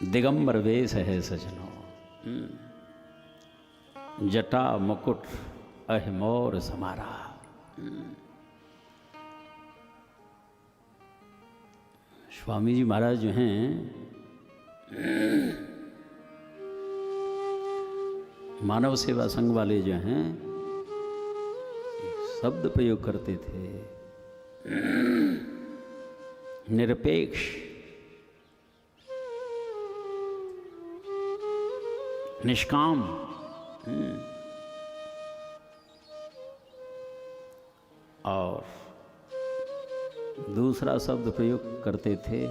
दिगंबर वेश है सजनो, जटा मुकुट अहिमोर समारा। स्वामी जी महाराज जो हैं मानव सेवा संघ वाले जो हैं शब्द प्रयोग करते थे निरपेक्ष, निष्काम, और दूसरा शब्द प्रयोग करते थे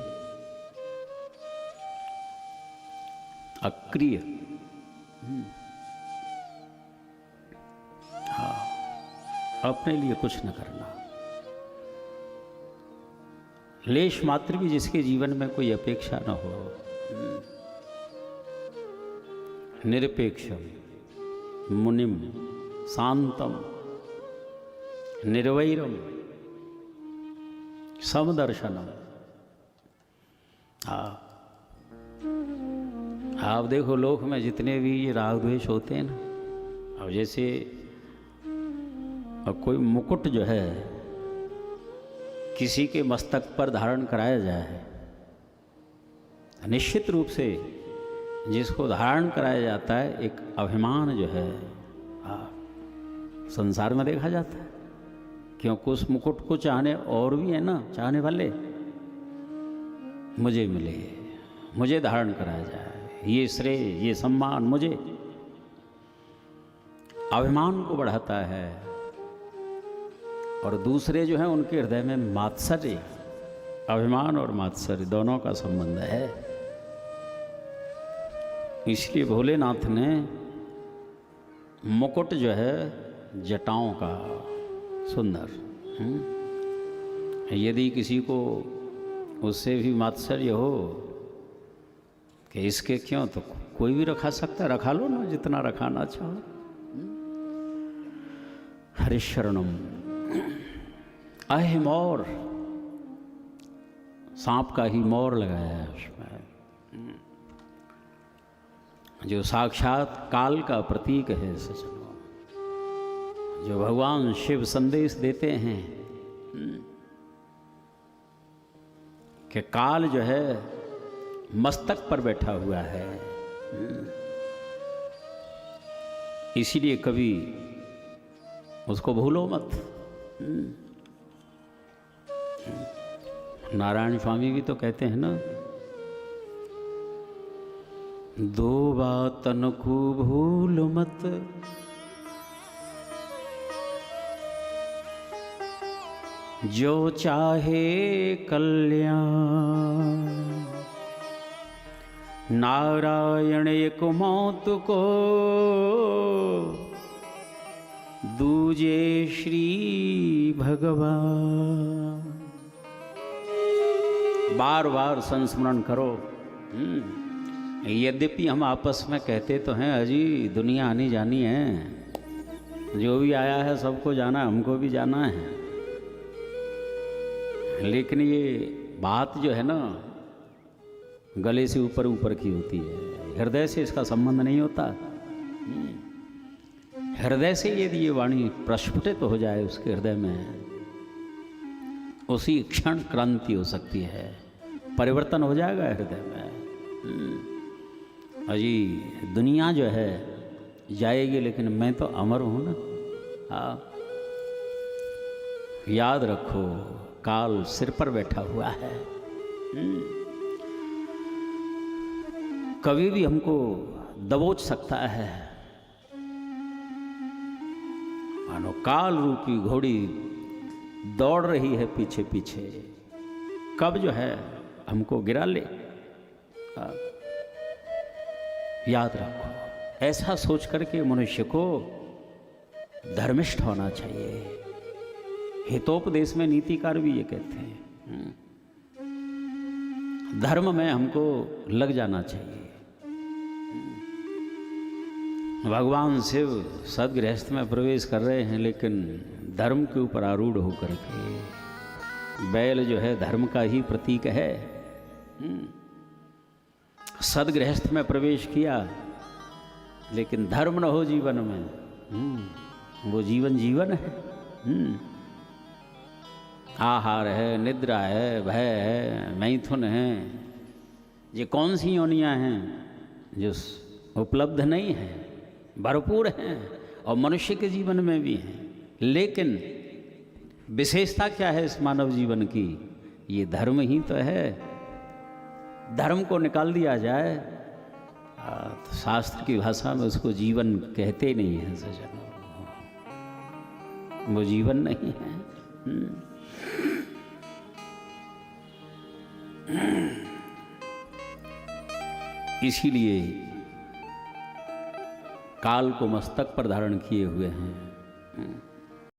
अक्रिय। हाँ, अपने लिए कुछ न करना, लेश मात्र भी जिसके जीवन में कोई अपेक्षा न हो। निरपेक्षम मुनिम शांतम निर्वैरम समदर्शनम। हाँ, आप देखो लोक में जितने भी ये राग द्वेष होते हैं ना, अब जैसे अब कोई मुकुट जो है किसी के मस्तक पर धारण कराया जाए, निश्चित रूप से जिसको धारण कराया जाता है एक अभिमान जो है संसार में देखा जाता है, क्योंकि उस मुकुट को चाहने और भी है ना, चाहने वाले, मुझे मिले, मुझे धारण कराया जाए, ये श्रेय ये सम्मान मुझे, अभिमान को बढ़ाता है। और दूसरे जो हैं उनके हृदय में मात्सर्य, अभिमान और मात्सर्य दोनों का संबंध है। इसलिए भोलेनाथ ने मुकुट जो है जटाओं का सुंदर, यदि किसी को उससे भी मात्सर्य हो कि इसके क्यों, तो कोई भी रखा सकता है, रखा लो ना जितना रखाना चाहो। हरिशरणम अहिमोर, सांप का ही मोर लगाया है उसमें, जो साक्षात काल का प्रतीक है सजनो, जो भगवान शिव संदेश देते हैं कि काल जो है मस्तक पर बैठा हुआ है। इसीलिए कभी उसको भूलो मत। नारायण स्वामी भी तो कहते हैं ना, दो बातन को भूल मत, जो चाहे कल्याण, नारायण एक मौत को, दूजे श्री भगवान। बार बार संस्मरण करो। यद्यपि हम आपस में कहते तो हैं अजी दुनिया आनी जानी है, जो भी आया है सबको जाना है, हमको भी जाना है, लेकिन ये बात जो है ना गले से ऊपर ऊपर की होती है, हृदय से इसका संबंध नहीं होता। हृदय से यदि ये वाणी प्रस्फुटित हो जाए उसके हृदय में, उसी क्षण क्रांति हो सकती है, परिवर्तन हो जाएगा हृदय में। अजी दुनिया जो है जाएगी, लेकिन मैं तो अमर हूँ ना। हाँ, याद रखो काल सिर पर बैठा हुआ है, कभी भी हमको दबोच सकता है। मानो काल रूपी घोड़ी दौड़ रही है पीछे पीछे, कब जो है हमको गिरा ले। याद रखो, ऐसा सोच करके मनुष्य को धर्मिष्ठ होना चाहिए। हितोपदेश में नीतिकार भी ये कहते हैं, धर्म में हमको लग जाना चाहिए। भगवान शिव सदगृहस्थ में प्रवेश कर रहे हैं, लेकिन धर्म के ऊपर आरूढ़ होकर के। बैल जो है धर्म का ही प्रतीक है। सदगृहस्थ में प्रवेश किया, लेकिन धर्म न हो जीवन में, वो जीवन जीवन है। आहार है, निद्रा है, भय है, मैथुन है, ये कौन सी योनियां हैं जो उपलब्ध नहीं है, भरपूर हैं, और मनुष्य के जीवन में भी हैं। लेकिन विशेषता क्या है इस मानव जीवन की? ये धर्म ही तो है। धर्म को निकाल दिया जाए तो शास्त्र की भाषा में उसको जीवन कहते नहीं है सजन, वो जीवन नहीं है। इसीलिए काल को मस्तक पर धारण किए हुए हैं।